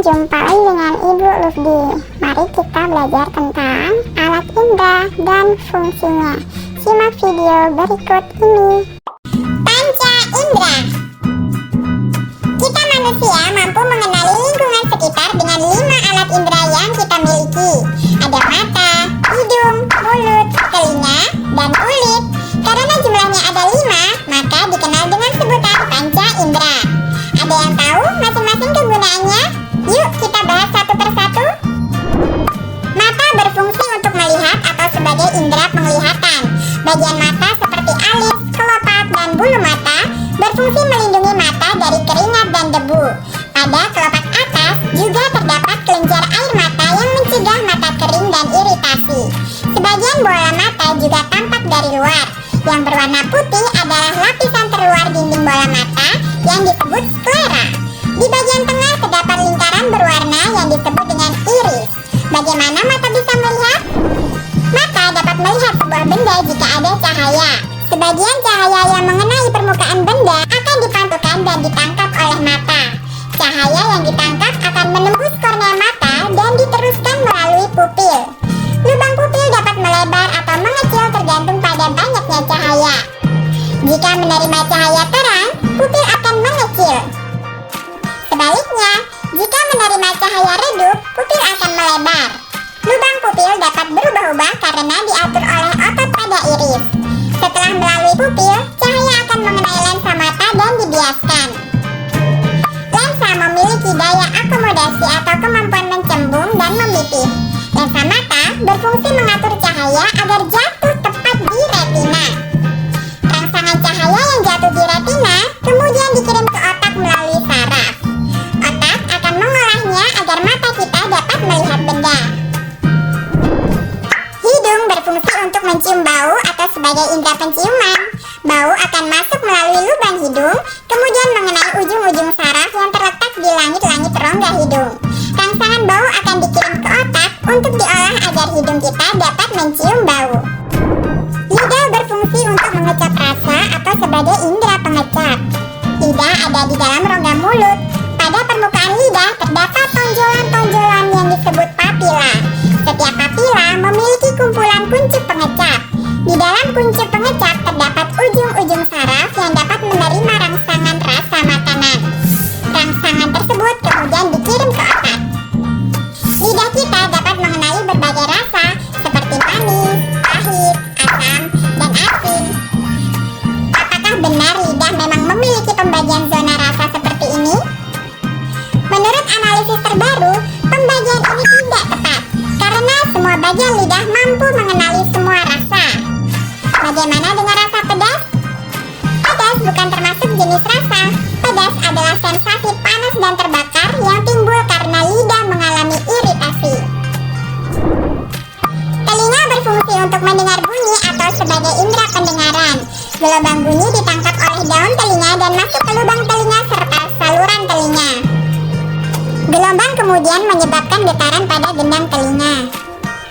Jumpa lagi dengan Ibu Lufdi. Mari kita belajar tentang alat indera dan fungsinya. Simak video berikut ini. Panca indera. Kita manusia mampu mengenali lingkungan sekitar dengan 5 alat indera yang kita miliki. Ada mata, hidung, mulut, telinga, dan kulit. Karena jumlahnya ada 5, maka dikenal dengan sebutan panca indera. Ada yang tahu masing-masing kegunaannya? Yuk kita bahas satu persatu. Mata berfungsi untuk melihat atau sebagai indera penglihatan. Bagian mata seperti alis, kelopak, dan bulu mata berfungsi melindungi mata dari keringat dan debu. Pada kelopak atas juga terdapat kelenjar air mata yang mencegah mata kering dan iritasi. Sebagian bola mata juga tampak dari luar. Yang berwarna putih adalah lapisan terluar dinding bola mata yang disebut sklera. Di bagian tengah terdapat lingkaran berwarna yang disebut dengan iris. Bagaimana mata bisa melihat? Mata dapat melihat sebuah benda jika ada cahaya. Sebagian cahaya yang mengenai permukaan benda akan dipantulkan dan ditangkap oleh mata. Cahaya yang ditangkap akan menembus kornea mata dan diteruskan melalui pupil. Lubang pupil dapat melebar atau mengecil tergantung pada banyaknya cahaya. Jika menerima cahaya terang, pupil akan mengecil. Sebaliknya, jika menerima cahaya redup, pupil akan melebar. Lubang pupil dapat berubah-ubah karena diatur oleh otot pada iris. Setelah melalui pupil, cahaya akan mengenai lensa mata dan dibiaskan. Lensa memiliki daya akomodasi atau kemampuan mencembung dan memipih. Lensa mata berfungsi mengatur cahaya agar jatuh tepat di retina. Rangsangan cahaya yang jatuh di retina kemudian dikirim ke otak melalui saraf. Otak akan mengolahnya agar mata kita dapat melihat benda. Hidung berfungsi untuk mencium bau atau sebagai indera penciuman. Bau akan masuk melalui lubang hidung, kemudian mengenai ujung-ujung saraf yang terletak di langit-langit rongga hidung. Rangsangan bau akan dikirim ke otak untuk diolah agar hidung kita dapat mencium bau. Lidah berfungsi untuk mengecap rasa atau sebagai indera pengecap. Lidah ada di dalam rongga mulut. Pada permukaan lidah terdapat tonjolan-tonjolan yang disebut papila. Setiap papila memiliki kumpulan kuncup pengecap. Di dalam kuncup pengecap terdapat ujung-ujung saraf yang dapat menerima rangsangan rasa makanan. Rangsangan tersebut kemudian dikirim ke otak. Lidah kita dapat mengenali berbagai rasa seperti manis, pahit, asam, dan asin. Apakah benar lidah memang memiliki pembagian zona rasa seperti ini? Menurut analisis terbaru, pembagian ini tidak tepat karena semua bagian lidah mampu mengenali semua rasa. Bagaimana dengan rasa pedas? Pedas bukan termasuk jenis rasa. Pedas adalah sensasi panas dan terbakar yang timbul karena lidah mengalami iritasi. Telinga berfungsi untuk mendengar bunyi atau sebagai indera pendengaran. Gelombang bunyi ditangkap oleh daun telinga dan masuk ke lubang telinga serta saluran telinga. Gelombang kemudian menyebabkan getaran pada gendang telinga.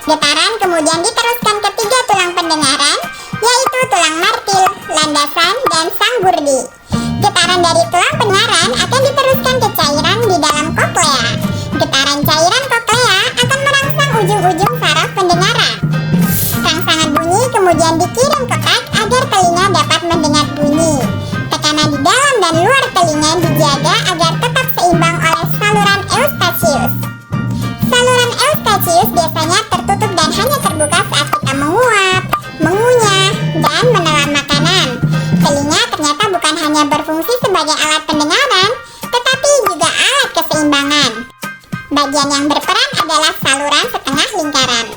Getaran kemudian diteruskan ke 3 tulang pendengaran, yaitu tulang martil, landasan, dan sanggurdi. Getaran dari tulang pendengaran akan diteruskan ke cairan di dalam koklea. Getaran cairan koklea akan merangsang ujung-ujung saraf pendengaran. Rangsangan bunyi kemudian dikirim ke otak agar telinga dapat mendengar bunyi. Tekanan di dalam dan luar telinga dijaga agar tetap seimbang oleh saluran eustasius. Saluran eustasius biasanya tertutup dan hanya terbuka saat kita menguap, mengunyah, dan menelan makanan. Telinga ternyata bukan hanya berfungsi sebagai alat pendengaran, tetapi juga alat keseimbangan. Bagian yang berperan adalah saluran setengah lingkaran.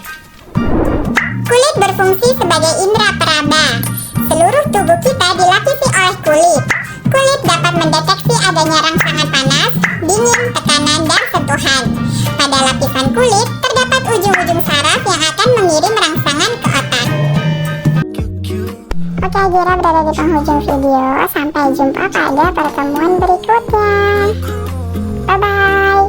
Kulit berfungsi sebagai indera peraba. Seluruh tubuh kita dilapisi oleh kulit. Kulit dapat mendeteksi adanya rangsangan panas, dingin, tekanan, dan sentuhan. Pada lapisan kulit terdapat ujung-ujung saraf yang akan mengirim rangsangan ke otak. Oke, Jira berada di penghujung video. Sampai jumpa pada pertemuan berikutnya. Bye-bye.